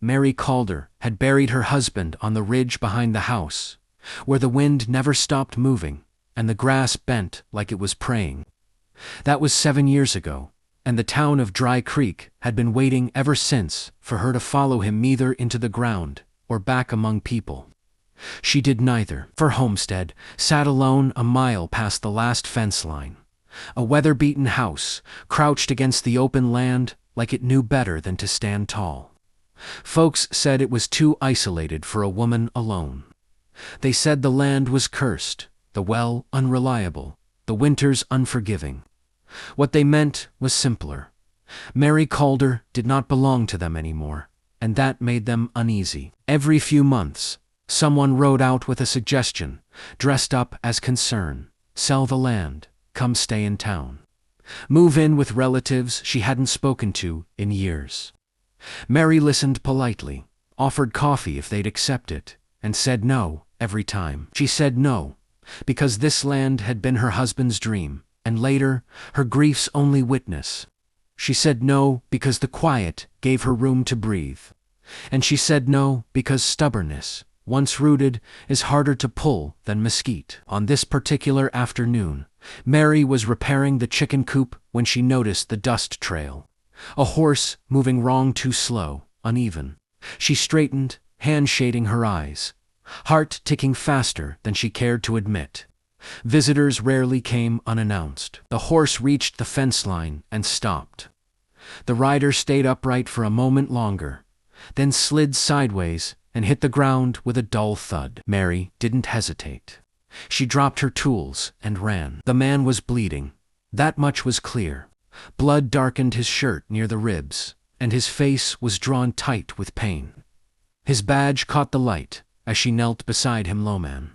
Mary Calder had buried her husband on the ridge behind the house, where the wind never stopped moving and the grass bent like it was praying. That was 7 years ago, and the town of Dry Creek had been waiting ever since for her to follow him either into the ground or back among people. She did neither, for Homestead sat alone a mile past the last fence line, a weather-beaten house crouched against the open land like it knew better than to stand tall. Folks said it was too isolated for a woman alone. They said the land was cursed, the well unreliable, the winters unforgiving. What they meant was simpler. Mary Calder did not belong to them anymore, and that made them uneasy. Every few months, someone rode out with a suggestion, dressed up as concern: sell the land, come stay in town. Move in with relatives she hadn't spoken to in years. Mary listened politely, offered coffee if they'd accept it, and said no every time. She said no, because this land had been her husband's dream, and later, her grief's only witness. She said no because the quiet gave her room to breathe. And she said no because stubbornness, once rooted, is harder to pull than mesquite. On this particular afternoon, Mary was repairing the chicken coop when she noticed the dust trail. A horse moving wrong, too slow, uneven. She straightened, hand shading her eyes, heart ticking faster than she cared to admit. Visitors rarely came unannounced. The horse reached the fence line and stopped. The rider stayed upright for a moment longer, then slid sideways and hit the ground with a dull thud. Mary didn't hesitate. She dropped her tools and ran. The man was bleeding. That much was clear. Blood darkened his shirt near the ribs, and his face was drawn tight with pain. His badge caught the light as she knelt beside him. Lawman.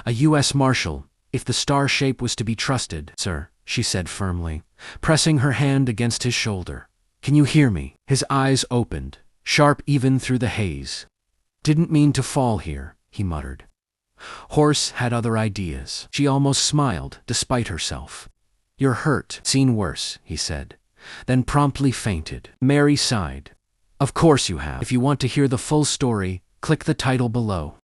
A U.S. Marshal, if the star shape was to be trusted. Sir, she said firmly, pressing her hand against his shoulder. Can you hear me? His eyes opened, sharp even through the haze. Didn't mean to fall here, he muttered. Horse had other ideas. She almost smiled, despite herself. You're hurt. Seen worse, he said, then promptly fainted. Mary sighed. Of course you have. If you want to hear the full story, click the title below.